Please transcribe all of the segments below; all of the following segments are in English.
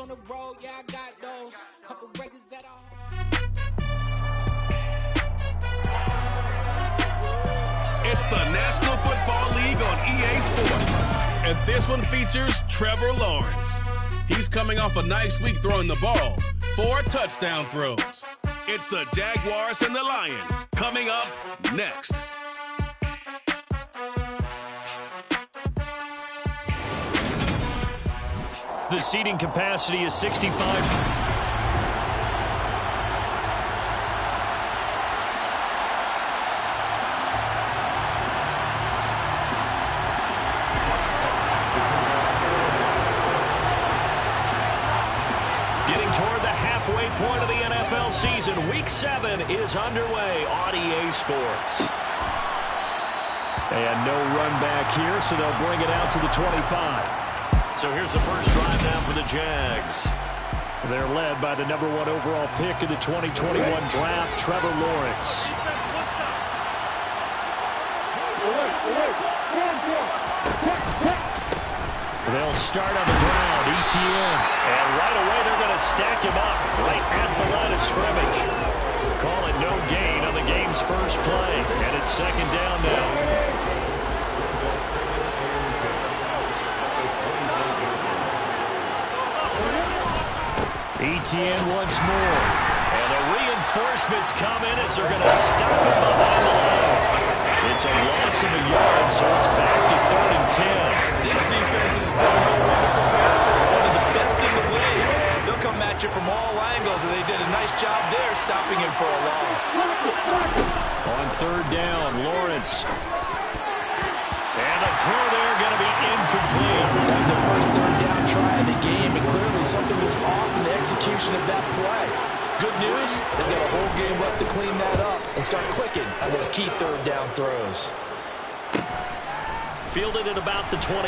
on the road, yeah, I got those. Couple records that It's the National Football League on EA Sports. And this one features Trevor Lawrence. He's coming off a nice week throwing the ball. 4 touchdown throws. It's the Jaguars and the Lions coming up next. The seating capacity is 65. Point of the NFL season. Week 7 is underway on EA Sports. And no run back here, so they'll bring it out to the 25. So here's the first drive now for the Jags. They're led by the #1 overall pick in the 2021 draft, Trevor Lawrence. They'll start on the ground, ETN. And right away they're going to stack him up right at the line of scrimmage. Call it no gain on the game's first play. And it's second down now. ETN once more. And the reinforcements come in as they're going to stop him behind the line. It's a loss of a yard, so it's back to 3rd and 10. This defense is a difficult one to prepare for. One of the best in the league. They'll come at you from all angles, and they did a nice job there stopping him for a loss. On 3rd down, Lawrence. And the throw there going to be incomplete. That was the first 3rd down try of the game, and clearly something was off in the execution of that play. Good news, they've got a whole game left to clean that up and start clicking on those key 3rd down throws. Fielded at about the 28.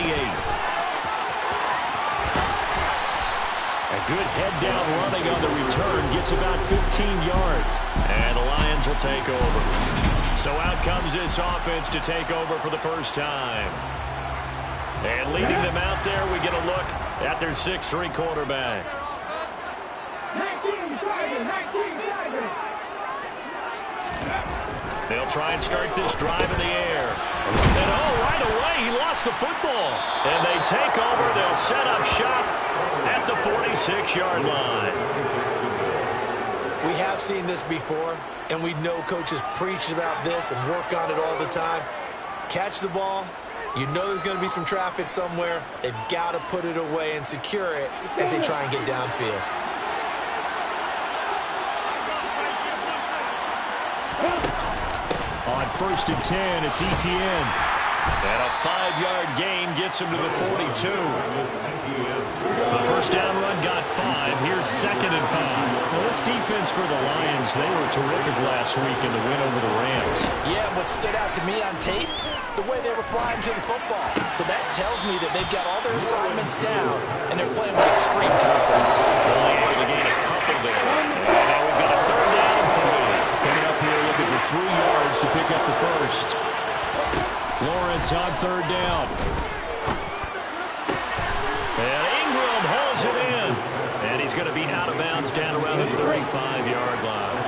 A good head down running on the return, gets about 15 yards. And the Lions will take over. So out comes this offense to take over for the first time. And leading them out there, we get a look at their 6'3" quarterback. They'll try and start this drive in the air. And right away, he lost the football. And they take over. They'll set up shop at the 46-yard line. We have seen this before, and we know coaches preach about this and work on it all the time. Catch the ball. You know there's going to be some traffic somewhere. They've got to put it away and secure it as they try and get downfield. On 1st and 10, it's ETN. And a 5-yard gain gets him to the 42. The first down run got 5. Here's 2nd and 5. Well, this defense for the Lions, they were terrific last week in the win over the Rams. Yeah, what stood out to me on tape, the way they were flying to the football. So that tells me that they've got all their assignments down, and they're playing with extreme confidence. Only able to gain a couple there. And now we've got a 3rd down and 3. Coming up here looking for 3 yards to pick up the first. Lawrence on 3rd down. And Ingram holds it in. And he's going to be out of bounds down around the 35-yard line.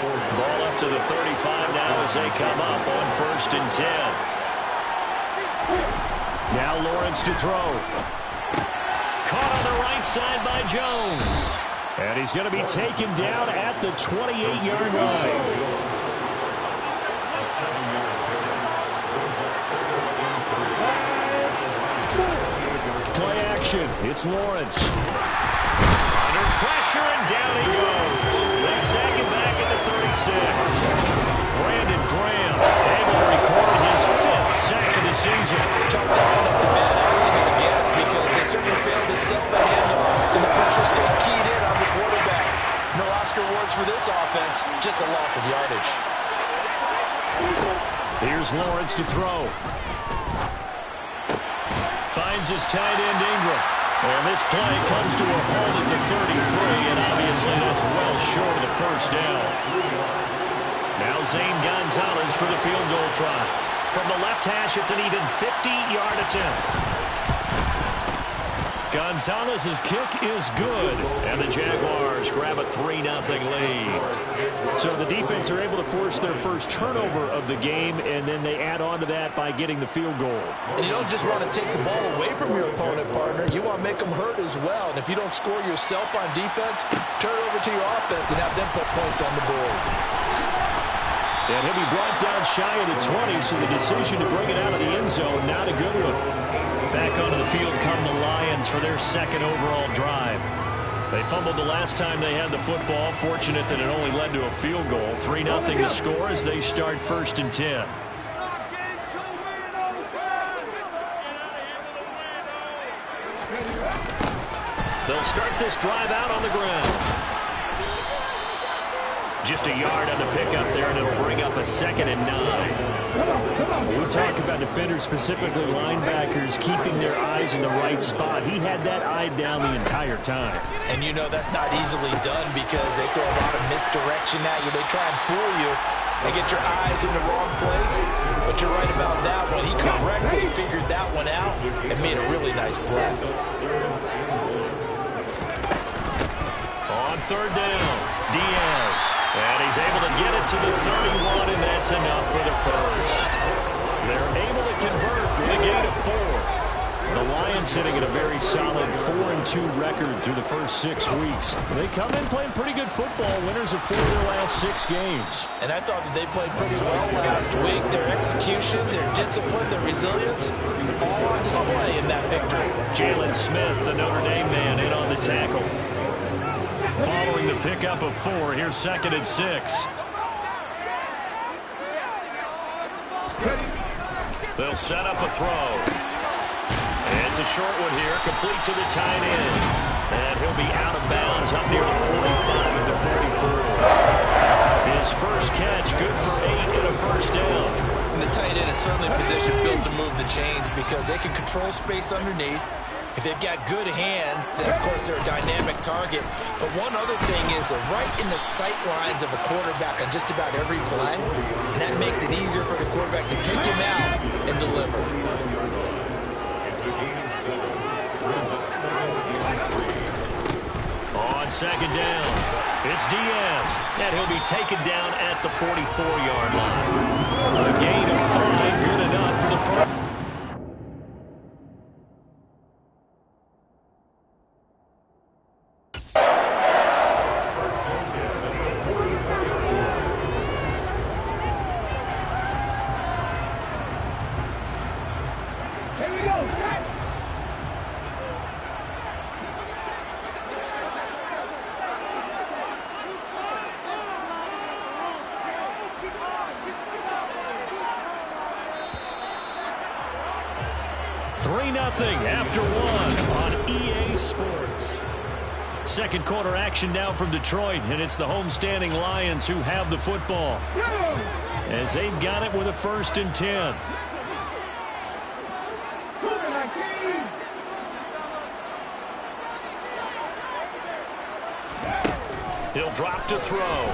Ball up to the 35 now as they come up on 1st and 10. Now Lawrence to throw. Caught on the right side by Jones. And he's going to be taken down at the 28-yard line. Play action. It's Lawrence. Under pressure, and down he goes. They sack him back at the 36. Brandon Graham able to record his 5th sack of the season. Chalk that one up to bad acting, I guess, because they certainly failed to sell the handle, and the pressure stayed keyed in on the quarterback. No Oscar awards for this offense, just a loss of yardage. Here's Lawrence to throw. Finds his tight end Ingram. And this play comes to a halt at the 33, and obviously that's well short of the first down. Now Zane Gonzalez for the field goal try. From the left hash, it's an even 50-yard attempt. Gonzalez's kick is good, and the Jaguars grab a 3-0 lead. So the defense are able to force their first turnover of the game, and then they add on to that by getting the field goal. And you don't just want to take the ball away from your opponent, partner. You want to make them hurt as well. And if you don't score yourself on defense, turn it over to your offense and have them put points on the board. And he'll be brought down shy of the 20, so the decision to bring it out of the end zone, not a good one. Back onto the field come the Lions for their second overall drive. They fumbled the last time they had the football. Fortunate that it only led to a field goal. 3-0 the score as they start 1st and 10. They'll start this drive out on the ground. Just a yard on the pickup there, and it'll bring up a 2nd and 9. We talk about defenders, specifically linebackers, keeping their eyes in the right spot. He had that eye down the entire time. And you know that's not easily done because they throw a lot of misdirection at you. They try and fool you. They get your eyes in the wrong place. But you're right about that one. He correctly figured that one out and made a really nice play. On 3rd down, Diaz. And he's able to get it to the 31, and that's enough for the first. They're able to convert with a gain of 4. The Lions sitting at a very solid 4-2 record through the first 6 weeks. They come in playing pretty good football, winners of 4 of their last 6 games. And I thought that they played pretty well last week. Their execution, their discipline, their resilience, all on display in that victory. Jalen Smith, the Notre Dame man, in on the tackle. Following the pickup of 4, here's 2nd and 6. They'll set up a throw. It's a short one here, complete to the tight end. And he'll be out of bounds up near the 45 at the 44. His first catch, good for 8 and a first down. And the tight end is certainly a position built to move the chains because they can control space underneath. If they've got good hands, then of course they're a dynamic target. But one other thing is they're right in the sight lines of a quarterback on just about every play. And that makes it easier for the quarterback to pick him out and deliver. On 2nd down, it's Diaz. And he'll be taken down at the 44-yard line. A gain of 5, good enough for the first. After 1 on EA Sports. Second quarter action now from Detroit, and it's the homestanding Lions who have the football as they've got it with a 1st and 10. He'll drop to throw.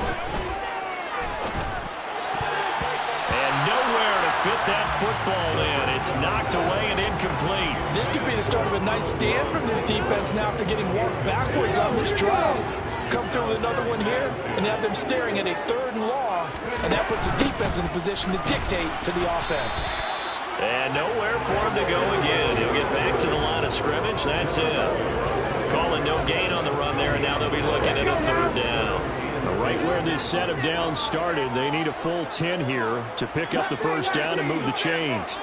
Fit that football in. It's knocked away and incomplete. This could be the start of a nice stand from this defense now after getting walked backwards on this drive. Come through with another one here and have them staring at a 3rd and long, and that puts the defense in a position to dictate to the offense. And nowhere for him to go again. He'll get back to the line of scrimmage. That's it. Calling no gain on the run there, and now they'll be looking at a 3rd down. Right where this set of downs started, they need a full 10 here to pick up the first down and move the chains.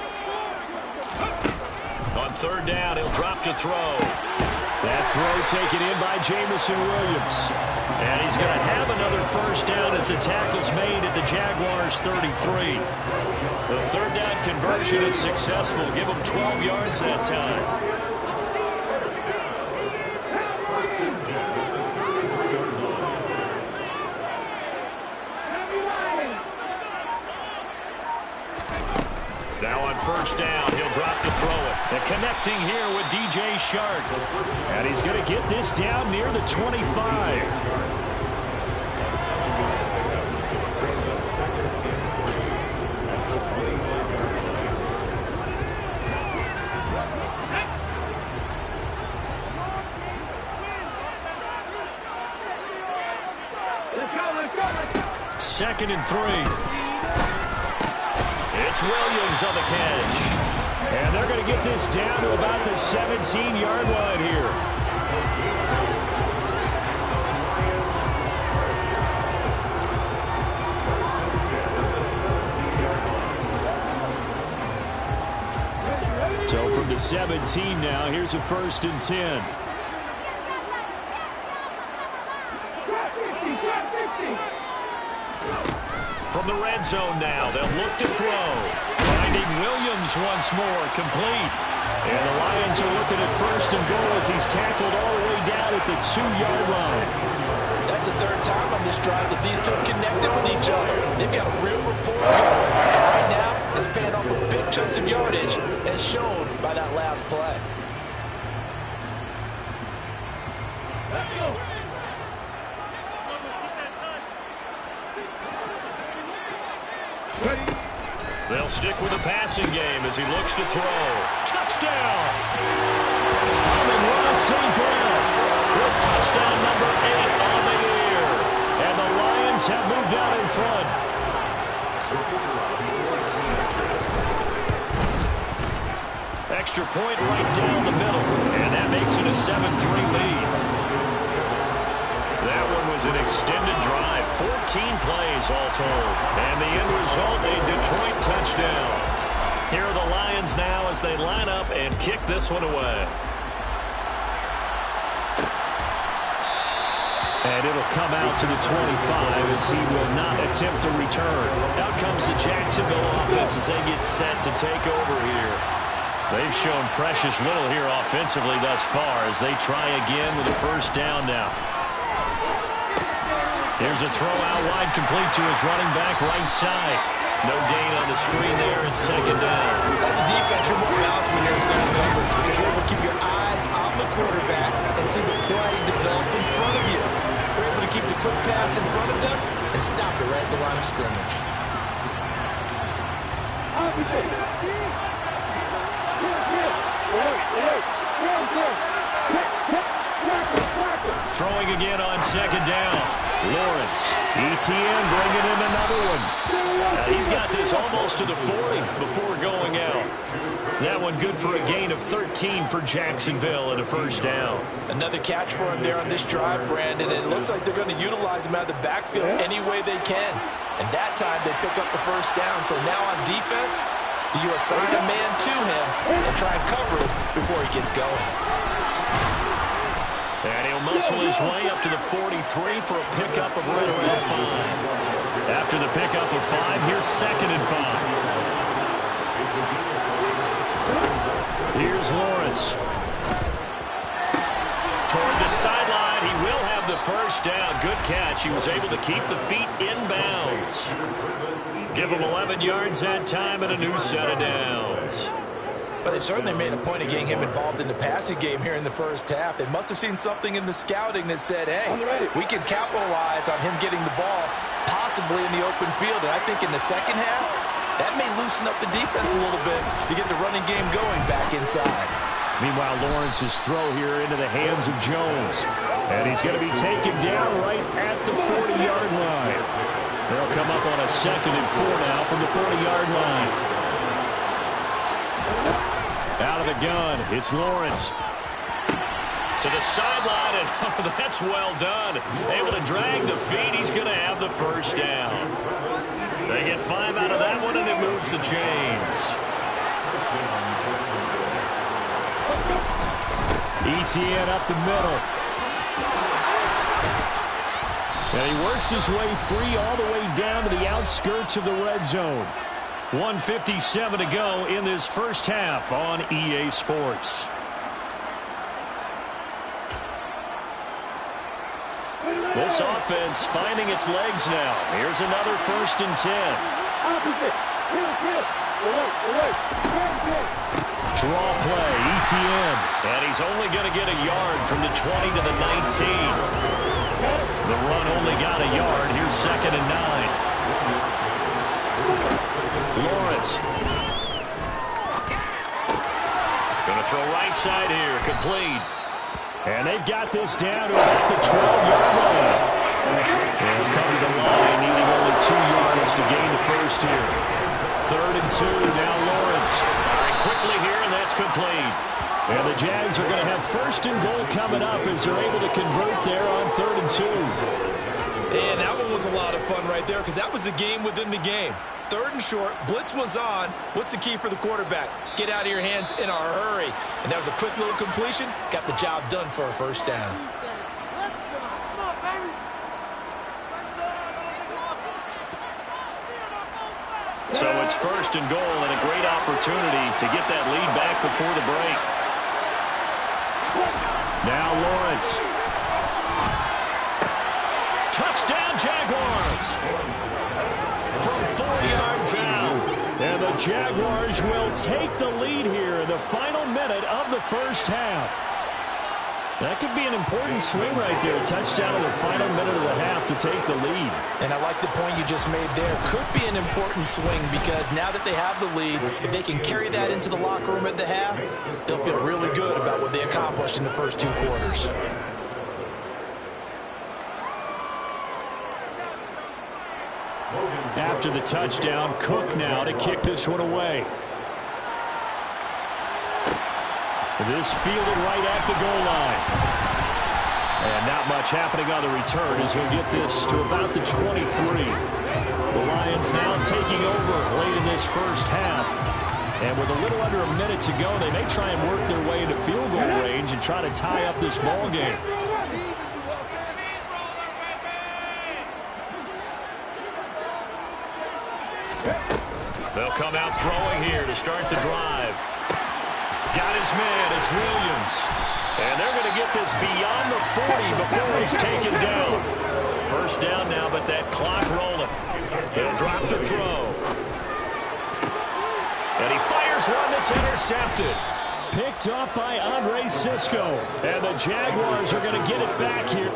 On 3rd down, he'll drop to throw. That throw taken in by Jamison Williams. And he's going to have another first down as the tackle's made at the Jaguars' 33. The 3rd down conversion is successful. Give them 12 yards that time. Now on 1st down, he'll drop to throw it. And connecting here with DJ Shark. And he's going to get this down near the 25. 2nd and 3. It's Williams on the catch. And they're going to get this down to about the 17-yard line here. So from the 17 now, here's a 1st and 10. From the red zone now, they'll look to throw. Finding Williams once more, complete. And the Lions are looking at 1st and goal as he's tackled all the way down at the 2-yard line. That's the 3rd time on this drive that these two connected with each other. They've got a real rapport going. And right now, it's paying off with big chunks of yardage, as shown by that last play. They'll stick with the passing game as he looks to throw. Touchdown! Amon-Ra St. Brown with touchdown number 8 on the year. And the Lions have moved out in front. Extra point right down the middle. And that makes it a 7-3 lead. That one was an extended drive. 14 plays all told. And the end result, a Detroit touchdown. Here are the Lions now as they line up and kick this one away. And it'll come out to the 25 as he will not attempt to return. Out comes the Jacksonville offense as they get set to take over here. They've shown precious little here offensively thus far as they try again with a 1st down now. Here's a throw out wide, complete to his running back right side. No gain on the screen there. It's 2nd down. That's a defense you're more balanced when you're in zone coverage because you're able to keep your eyes on the quarterback and see the play develop in front of you. You're able to keep the quick pass in front of them and stop it right at the line of scrimmage. Throwing again on 2nd down. Lawrence. ETN bringing in another one. He's got this almost to the 40 before going out. That one good for a gain of 13 for Jacksonville and a 1st down. Another catch for him there on this drive, Brandon. It looks like they're going to utilize him out of the backfield any way they can. And that time they pick up the 1st down. So now on defense, you assign a man to him and try and cover him before he gets going. And he'll muscle his way up to the 43 for a pickup of right around 5. After the pickup of 5, here's 2nd and 5. Here's Lawrence. Toward the sideline, he will have the 1st down. Good catch. He was able to keep the feet in bounds. Give him 11 yards that time and a new set of downs. But they certainly made a point of getting him involved in the passing game here in the 1st half. They must have seen something in the scouting that said, hey, we can capitalize on him getting the ball possibly in the open field. And I think in the 2nd half, that may loosen up the defense a little bit to get the running game going back inside. Meanwhile, Lawrence's throw here into the hands of Jones. And he's going to be taken down right at the 40-yard line. They'll come up on a 2nd and 4 now from the 40-yard line. Out of the gun, it's Lawrence. To the sideline, and oh, that's well done. Able to drag the feet. He's going to have the 1st down. They get 5 out of that one, and it moves the chains. ETN up the middle. And he works his way free all the way down to the outskirts of the red zone. 1:57 to go in this 1st half on EA Sports. This offense finding its legs now. Here's another 1st and 10. Draw play, ETN. And he's only going to get a yard from the 20 to the 19. The run only got a yard. Here's 2nd and 9. Lawrence. Going to throw right side here. Complete. And they've got this down to about the 12-yard line. They'll come to the line, needing only 2 yards to gain the first here. 3rd and 2, now Lawrence. Firing quickly here, and that's complete. And the Jags are going to have 1st and goal coming up as they're able to convert there on 3rd and 2. And that one was a lot of fun right there because that was the game within the game. 3rd and short, blitz was on. What's the key for the quarterback? Get out of your hands in a hurry. And that was a quick little completion. Got the job done for a 1st down. So it's 1st and goal and a great opportunity to get that lead back before the break. Now Lawrence. Touchdown Jaguars. From 4 yards out. And the Jaguars will take the lead here in the final minute of the 1st half. That could be an important swing right there. A touchdown in the final minute of the half to take the lead. And I like the point you just made there. Could be an important swing because now that they have the lead, if they can carry that into the locker room at the half, they'll feel really good about what they accomplished in the first 2 quarters. After the touchdown, Cook now to kick this one away. This fielded right at the goal line. And not much happening on the return as he'll get this to about the 23. The Lions now taking over late in this 1st half. And with a little under a minute to go, they may try and work their way into field goal range and try to tie up this ball game. They'll come out throwing here to start the drive. Got his man, it's Williams. And they're going to get this beyond the 40 before it's taken down. 1st down now, but that clock rolling. He'll drop the throw. And he fires one that's intercepted. Picked off by Andre Sisco. And the Jaguars are going to get it back here.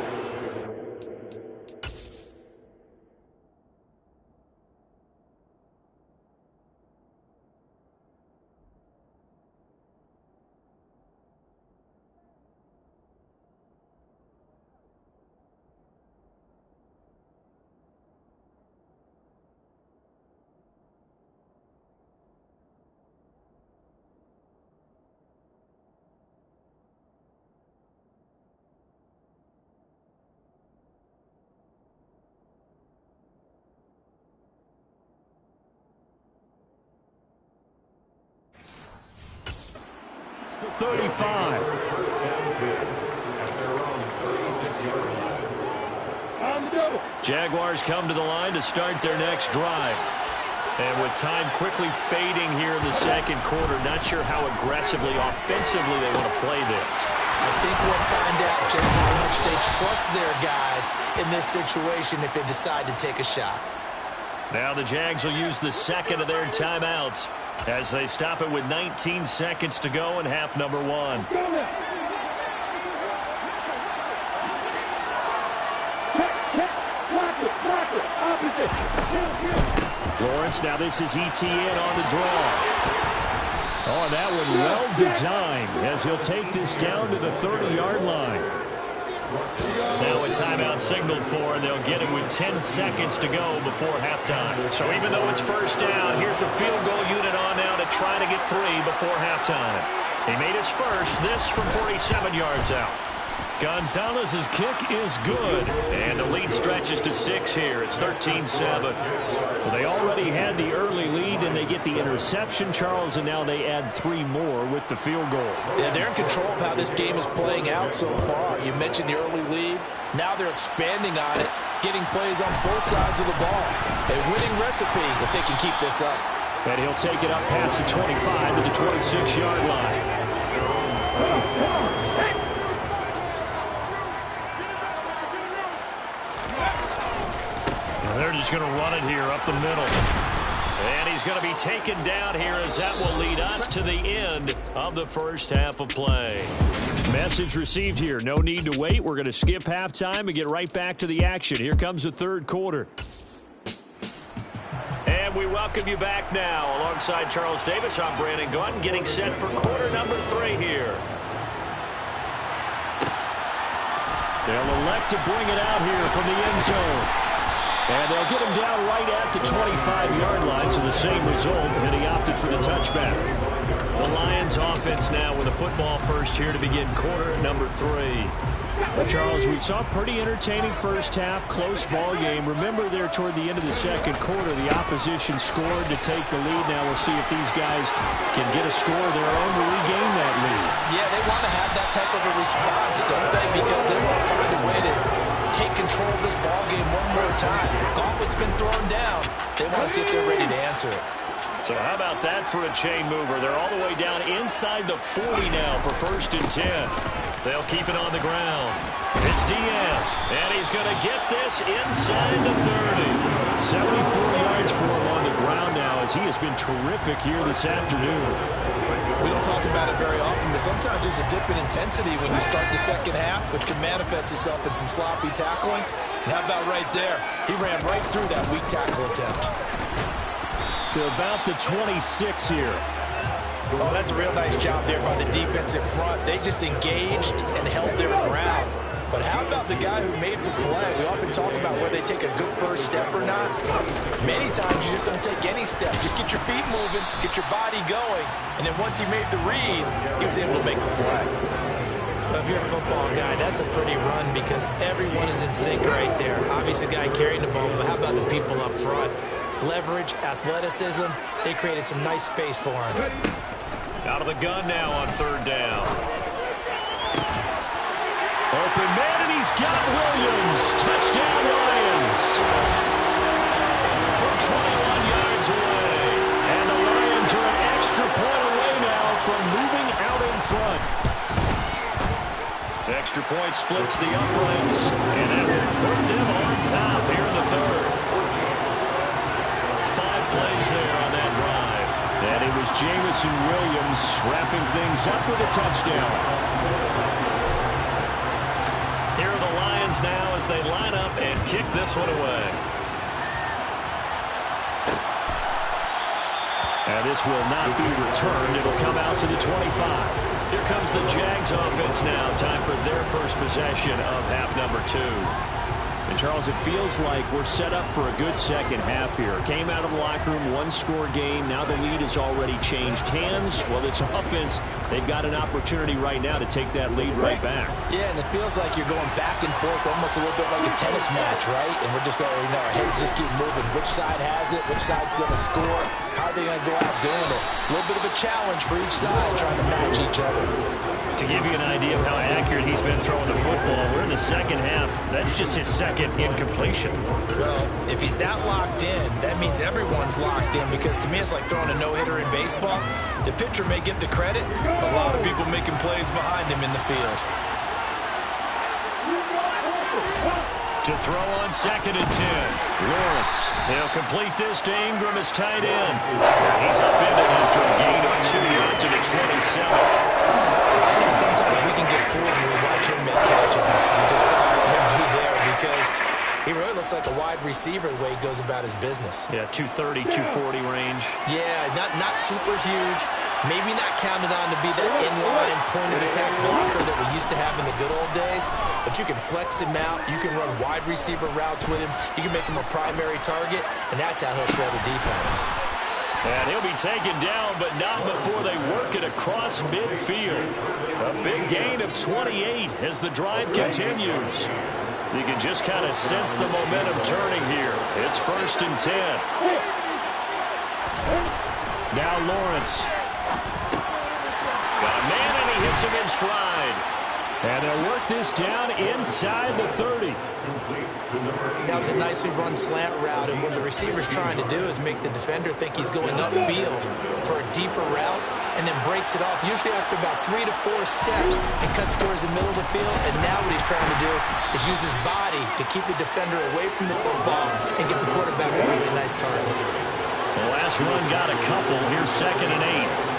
The 35. Jaguars come to the line to start their next drive. And with time quickly fading here in the 2nd quarter, not sure how aggressively, offensively they want to play this. I think we'll find out just how much they trust their guys in this situation if they decide to take a shot. Now the Jags will use the 2nd of their timeouts as they stop it with 19 seconds to go in half number 1. Lawrence, now this is ETN on the draw. Oh, that one well designed as he'll take this down to the 30-yard line. Now a timeout signaled for, and they'll get it with 10 seconds to go before halftime. So even though it's 1st down, here's the field goal unit on now to try to get 3 before halftime. He made his first, this from 47 yards out. Gonzalez's kick is good, and the lead stretches to 6 here. It's 13-7. Well, they already had the early lead, and they get the interception, Charles, and now they add 3 more with the field goal. Yeah, they're in control of how this game is playing out so far. You mentioned the early lead. Now they're expanding on it, getting plays on both sides of the ball. A winning recipe if they can keep this up. And he'll take it up past the 25 to the 26-yard line. They're just going to run it here up the middle. And he's going to be taken down here as that will lead us to the end of the 1st half of play. Message received here. No need to wait. We're going to skip halftime and get right back to the action. Here comes the 3rd quarter. And we welcome you back now. Alongside Charles Davis, I'm Brandon Gaunt, getting set for quarter number 3 here. They'll elect to bring it out here from the end zone. And they'll get him down right at the 25-yard line, so the same result, and he opted for the touchback. The Lions offense now with a football first here to begin quarter number 3. Charles, we saw a pretty entertaining first half, close ball game. Remember there toward the end of the second quarter, the opposition scored to take the lead. Now we'll see if these guys can get a score of their own to regain that lead. Yeah, they want to have that type of a response, don't they? Because they want to find a way to take control of this ball game one more time. Gauntlet's been thrown down. They want to see if they're ready to answer it. So how about that for a chain mover? They're all the way down inside the 40 now for 1st and 10. They'll keep it on the ground. It's Diaz, and he's going to get this inside the 30. 74 yards for him on the ground now, as he has been terrific here this afternoon. We don't talk about it very often, but sometimes there's a dip in intensity when you start the second half, which can manifest itself in some sloppy tackling. And how about right there? He ran right through that weak tackle attempt. To about the 26 here. Oh, that's a real nice job there by the defense in front. They just engaged and held their ground. But how about the guy who made the play? We often talk about whether they take a good first step or not. Many times you just don't take any step. Just get your feet moving, get your body going, and then once he made the read, he was able to make the play. Well, if you're a football guy, that's a pretty run because everyone is in sync right there. Obviously, the guy carrying the ball, but how about the people up front? Leverage, athleticism, they created some nice space for him. Out of the gun now on 3rd down. Open man, and he's got Williams. Touchdown, Lions. From 21 yards away. And the Lions are an extra point away now from moving out in front. The extra point splits the uprights, and that will put them on top here in the 3rd. 5 plays there on that drive. And it was Jamison Williams wrapping things up with a touchdown. Here are the Lions now as they line up and kick this one away. And this will not be returned. It'll come out to the 25. Here comes the Jags offense now. Time for their first possession of half number 2. And, Charles, it feels like we're set up for a good second half here. Came out of the locker room, 1-score game. Now the lead has already changed hands. Well, this offense, they've got an opportunity right now to take that lead right back. Yeah, and it feels like you're going back and forth almost a little bit like a tennis match, right? And we're just, our heads just keep moving. Which side has it? Which side's going to score? How are they going to go out doing it? A little bit of a challenge for each side, trying to match each other. To give you an idea of how accurate he's been throwing the football, we're in the second half. That's just his second incompletion. Well, if he's that locked in, that means everyone's locked in, because to me it's like throwing a no-hitter in baseball. The pitcher may get the credit, a lot of people making plays behind him in the field. To throw on 2nd and 10. Lawrence. He'll complete this to Ingram as tight end. He's upended after a gain of 2 yards to the 27. Sometimes we can get fooled when we watch him make catches, as we just saw him do there, because he really looks like a wide receiver the way he goes about his business. Yeah, 230, 240 range. Yeah, not super huge. Maybe not counted on to be that inline point-of-attack blocker that we used to have in the good old days, but you can flex him out. You can run wide receiver routes with him. You can make him a primary target, and that's how he'll shred a defense. And he'll be taken down, but not before they work it across midfield. A big gain of 28 as the drive continues. You can just kind of sense the momentum turning here. It's 1st and 10. Now Lawrence. Got a man, and he hits him in stride. And they'll work this down inside the 30. That was a nicely run slant route, and what the receiver's trying to do is make the defender think he's going upfield for a deeper route, and then breaks it off, usually after about 3 to 4 steps, and cuts towards the middle of the field. And now what he's trying to do is use his body to keep the defender away from the football and get the quarterback a really nice target. The last run got a couple. Here's 2nd and 8.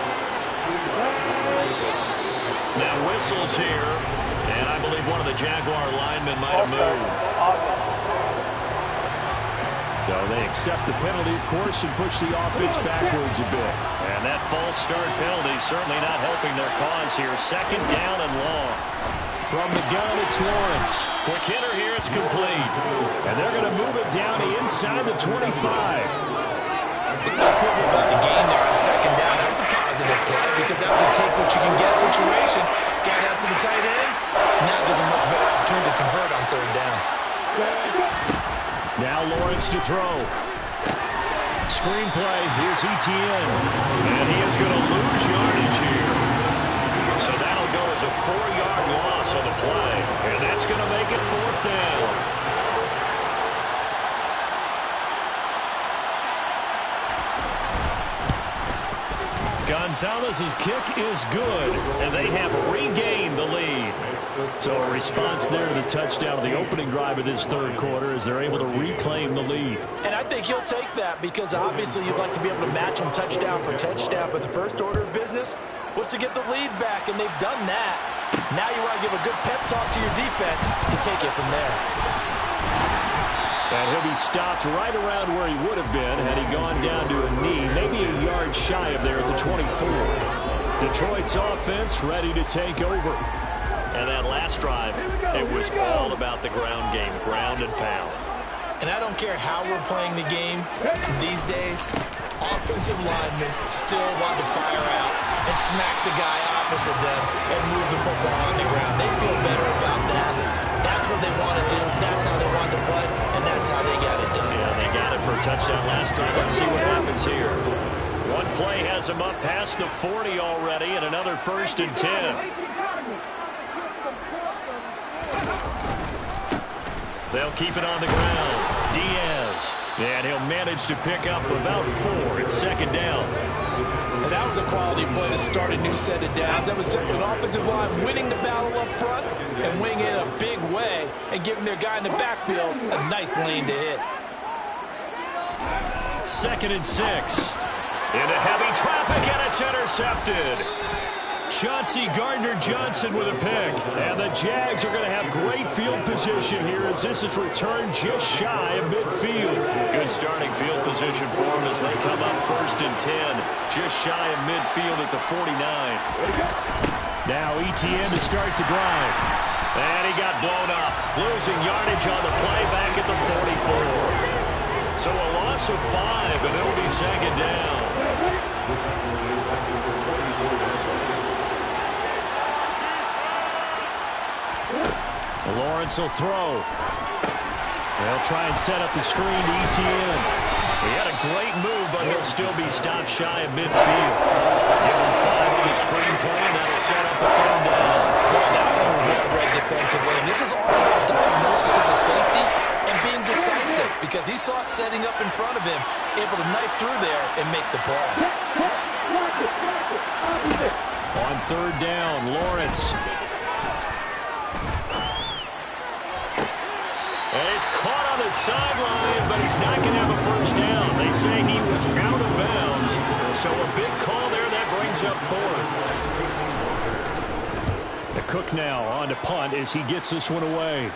Now whistles here, and I believe one of the Jaguar linemen might have moved. So they accept the penalty, of course, and push the offense backwards a bit. And that false start penalty certainly not helping their cause here. 2nd down and long. From the gun, it's Lawrence. Quick hitter here, it's complete. And they're going to move it down inside the 25. It's not proving about the game there on second down. That was a positive play because that was a take-what-you-can-get situation. Got out to the tight end. Now there's a much better opportunity to convert on third down. Now Lawrence to throw. Screen play, here's Etienne. And he is going to lose yardage here. So that'll go as a 4-yard loss on the play. And that's going to make it fourth down. Gonzalez's kick is good, and they have regained the lead. So a response there to the touchdown of the opening drive of this third quarter as they're able to reclaim the lead. And I think you'll take that because obviously you'd like to be able to match them touchdown for touchdown, but the first order of business was to get the lead back, and they've done that. Now you want to give a good pep talk to your defense to take it from there. And he'll be stopped right around where he would have been had he gone down to a knee, maybe a yard shy of there at the 24. Detroit's offense ready to take over. And that last drive, it was all about the ground game, ground and pound. And I don't care how we're playing the game these days, offensive linemen still want to fire out and smack the guy opposite them and move the football on the ground. They feel better about that. That's what they want to do. That's how they want to play, and that's how they got it done. Yeah, they got it for a touchdown last drive. Let's see what happens here. One play has them up past the 40 already, and another 1st and 10. They'll keep it on the ground. Diaz. And he'll manage to pick up about 4. It's second down. And that was a quality play to start a new set of downs. That was simply an offensive line winning the battle up front and winning it in a big way and giving their guy in the backfield a nice lane to hit. 2nd and 6. Into heavy traffic, and it's intercepted. Chauncey Gardner-Johnson with a pick. And the Jags are going to have great field position here as this is returned just shy of midfield. Good starting field position for them as they come up 1st and 10. Just shy of midfield at the 49. Now Etienne to start the drive. And he got blown up. Losing yardage on the play back at the 44. So a loss of 5, and it'll be second down. Lawrence will throw. They'll try and set up the screen to Etienne. He had a great move, but he'll still be stopped shy of midfield. Give him 5 on the screen play, and that'll set up a third down. Well-read defensively, and this is all about diagnosis as a safety and being decisive because he saw it setting up in front of him, able to knife through there and make the play. On third down, Lawrence. And he's caught on the sideline, but he's not going to have a first down. They say he was out of bounds. So a big call there that brings up 4th. The Cook now on to punt as he gets this one away.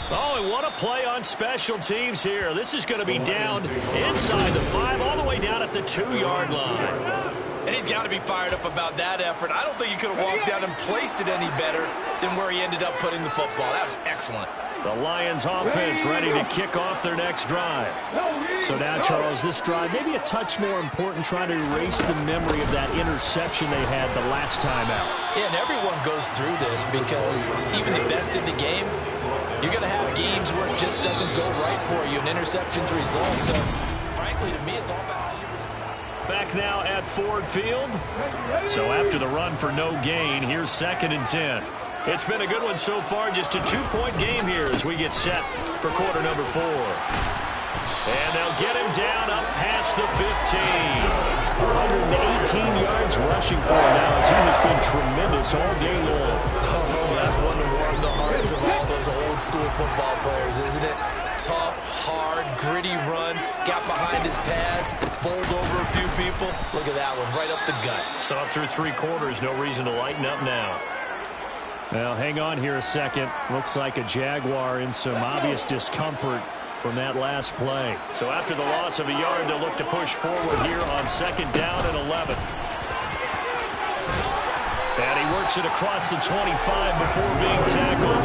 Oh, and what a play on special teams here. This is going to be down inside the 5, all the way down at the 2-yard line. And he's got to be fired up about that effort. I don't think he could have walked down and placed it any better than where he ended up putting the football. That was excellent. The Lions offense ready to kick off their next drive. So now, Charles, this drive maybe a touch more important, trying to erase the memory of that interception they had the last time out. Yeah, and everyone goes through this because even the best in the game, you're going to have games where it just doesn't go right for you, and interceptions result. So, frankly, to me, it's all about how you respond. Back now at Ford Field. So after the run for no gain, here's 2nd and 10. It's been a good one so far, just a 2-point game here as we get set for quarter number 4. And they'll get him down up past the 15. 118 yards rushing for him now as he has been tremendous all game long. Oh, that's one to warm the hearts of all those old school football players, isn't it? Tough, hard, gritty run, got behind his pads, bowled over a few people. Look at that one, right up the gut. So up through 3 quarters, no reason to lighten up now. Now, hang on here a second. Looks like a Jaguar in some obvious discomfort from that last play. So after the loss of a yard, they'll look to push forward here on 2nd down and 11. And he works works it across the 25 before being tackled.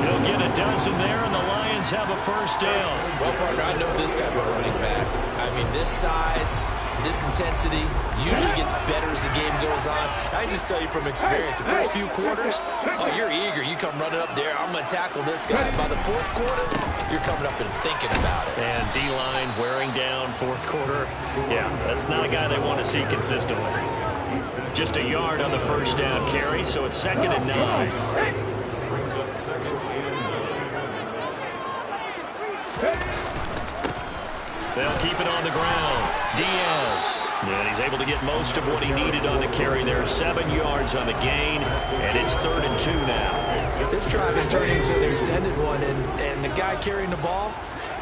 He'll get a dozen there, and the Lions have a first down. Well, partner, I know this type of running back. I mean, this size, this intensity usually gets better as the game goes on. I can just tell you from experience, the first few quarters, oh, you're eager. You come running up there, I'm going to tackle this guy. By the fourth quarter, you're coming up and thinking about it. And D-line wearing down fourth quarter. Yeah, that's not a guy they want to see consistently. Just a yard on the first down carry, so it's 2nd and 9. They'll keep it on the ground. Diaz. And he's able to get most of what he needed on the carry there. 7 yards on the gain, and it's 3rd and 2 now. This drive is turning into an extended one, and the guy carrying the ball,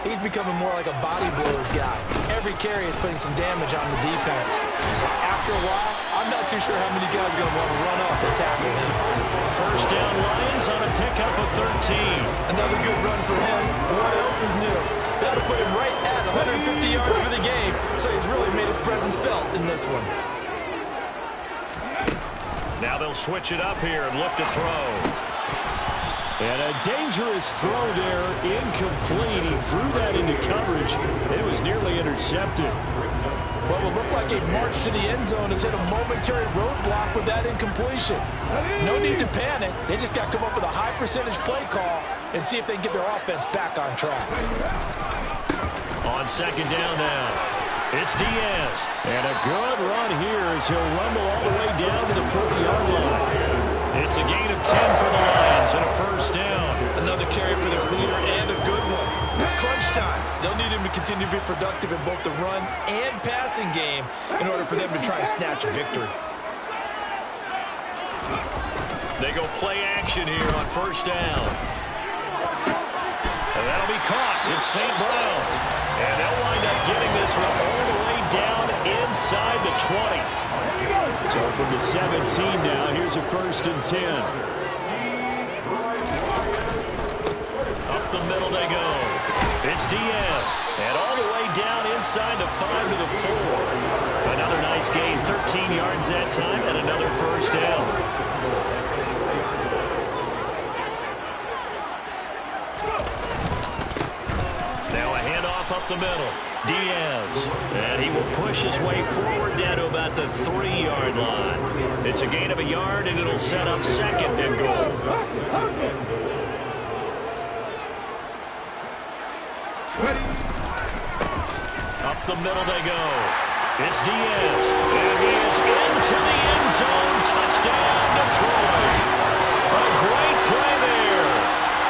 he's becoming more like a body blows guy. Every carry is putting some damage on the defense. So after a while, I'm not too sure how many guys are going to want to run up and tackle him. First down Lions on a pickup of 13. Another good run for him. What else is new? That'll put him right at 150 yards for the game, so he's really made his presence felt in this one. Now they'll switch it up here and look to throw. And a dangerous throw there, incomplete. He threw that into coverage. It was nearly intercepted. Well, it looked like a march to the end zone has hit a momentary roadblock with that incompletion. No need to panic. They just got to come up with a high percentage play call and see if they can get their offense back on track. On 2nd down now, it's Diaz. And a good run here as he'll rumble all the way down to the 40-yard line. It's a gain of 10 for the Lions and a first down. Another carry for their leader and a good one. It's crunch time. They'll need him to continue to be productive in both the run and passing game in order for them to try and snatch a victory. They go play action here on first down. And that'll be caught. It's St. Brown. And they'll wind up getting this one all the way down inside the 20. So from the 17 now, here's a 1st and 10. Up the middle they go. It's Diaz. And all the way down inside the 5 to the 4. Another nice gain, 13 yards that time, and another first down. Now a handoff up the middle. Diaz, and he will push his way forward down to about the 3-yard line. It's a gain of a yard, and it'll set up 2nd and goal. Up the middle they go. It's Diaz, and he is into the end zone. Touchdown, Detroit. A great play there.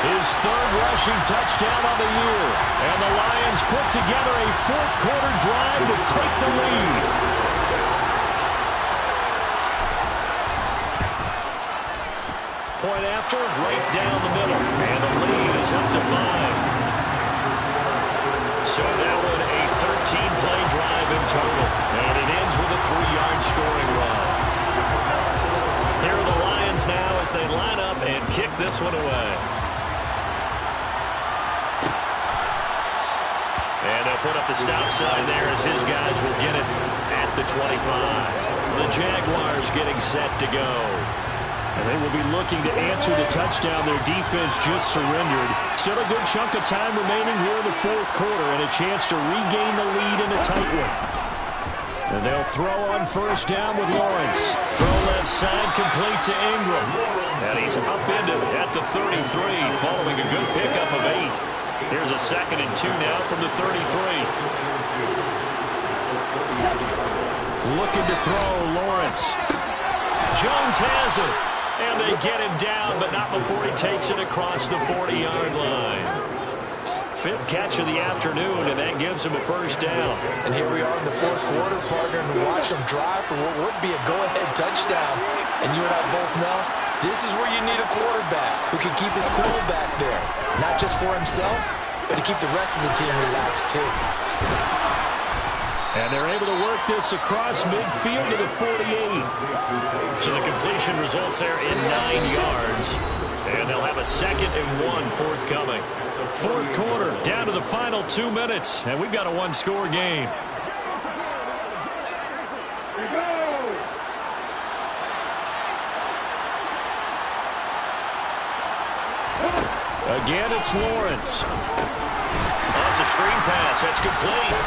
His 3rd rushing touchdown on the year. And the Lions put together a 4th quarter drive to take the lead. Point after, right down the middle. And the lead is up to 5. So that one a 13-play drive in total. And it ends with a 3-yard scoring run. Here are the Lions now as they line up and kick this one away. And they'll put up the stop sign there as his guys will get it at the 25. The Jaguars getting set to go. And they will be looking to answer the touchdown their defense just surrendered. Still a good chunk of time remaining here in the 4th quarter and a chance to regain the lead in a tight one. And they'll throw on first down with Lawrence. Throw left side complete to Ingram. And he's up into at the 33 following a good pickup of 8. Here's a 2nd and 2 now from the 33. Looking to throw, Lawrence. Jones has it. And they get him down, but not before he takes it across the 40-yard line. 5th catch of the afternoon, and that gives him a first down. And here we are in the 4th quarter, partner, and watch them drive for what would be a go-ahead touchdown. And you and I both know this is where you need a quarterback who can keep his cool back there. Not just for himself, but to keep the rest of the team relaxed, too. And they're able to work this across midfield to the 48. So the completion results there in 9 yards. And they'll have a 2nd and 1 forthcoming. 4th quarter, down to the final 2 minutes. And we've got a 1-score game. Again, it's Lawrence. That's a screen pass. That's complete.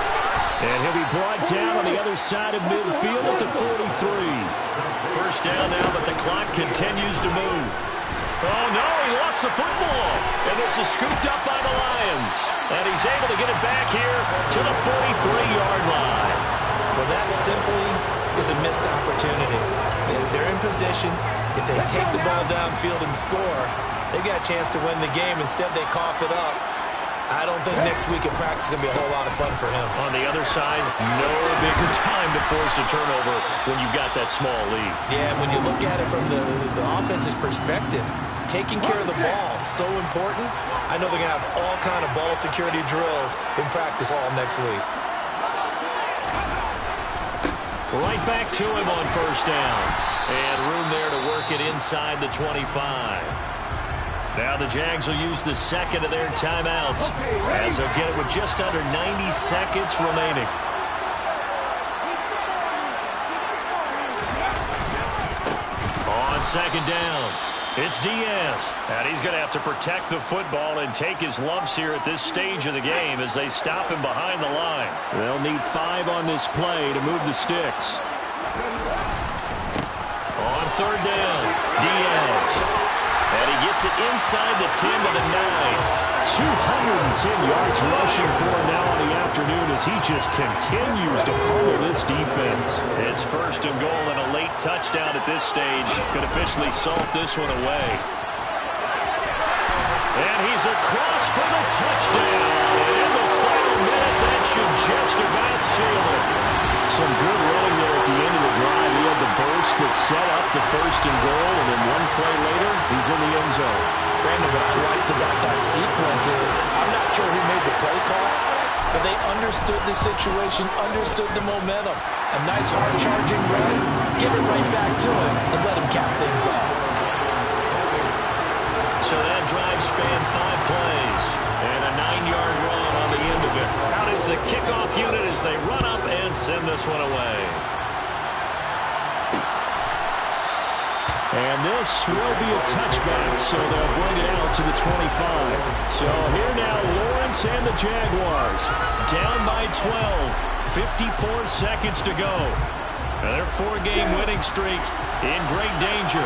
And he'll be brought down on the other side of midfield at the 43. First down now, but the clock continues to move. Oh, no, he lost the football. And this is scooped up by the Lions. And he's able to get it back here to the 43-yard line. Well, that simply is a missed opportunity. They're in position. If they take the ball downfield and score, they've got a chance to win the game. Instead, they cough it up. I don't think next week in practice is going to be a whole lot of fun for him. On the other side, no bigger time to force a turnover when you've got that small lead. Yeah, when you look at it from the offense's perspective, taking care of the ball is so important. I know they're going to have all kind of ball security drills in practice all next week. Right back to him on first down. And room there to work it inside the 25. Now the Jags will use the second of their timeouts as they'll get it with just under 90 seconds remaining. On second down, it's Diaz. And he's going to have to protect the football and take his lumps here at this stage of the game as they stop him behind the line. They'll need 5 on this play to move the sticks. On third down, Diaz. And he gets it inside the 10 to the 9. 210 yards rushing for him now on the afternoon as he just continues to pummel this defense. It's first and goal and a late touchdown at this stage could officially salt this one away. And he's across for the touchdown. And in the final minute, that should just about seal it. Some good running there at the end of the drive. He had the burst that set up the first and goal, and then one play later, he's in the end zone. Brandon, what I liked about that sequence is I'm not sure who made the play call, but they understood the situation, understood the momentum. A nice hard-charging run, give it right back to him, and let him cap things off. So that drive spanned 5 plays, and a 9-yard run on the end of it. Out is the kickoff unit as they run up and send this one away. And this will be a touchback, so they'll bring it out to the 25. So here now, Lawrence and the Jaguars Down by 12, 54 seconds to go. And their 4-game winning streak in great danger.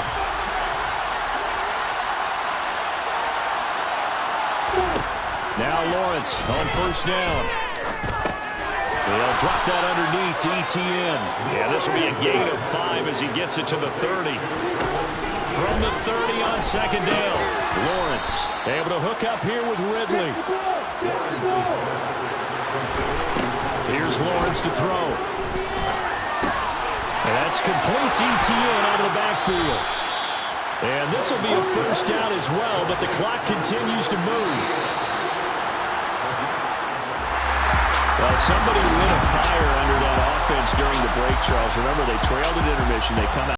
Now Lawrence on first down. They'll drop that underneath to ETN. Yeah, this will be a gain of 5 as he gets it to the 30. From the 30 on second down, Lawrence able to hook up here with Ridley. Here's Lawrence to throw. And that's complete to ETN out of the backfield. And this will be a first down as well, but the clock continues to move. Well, somebody lit a fire under that offense during the break, Charles. Remember, they trailed at intermission. They come out.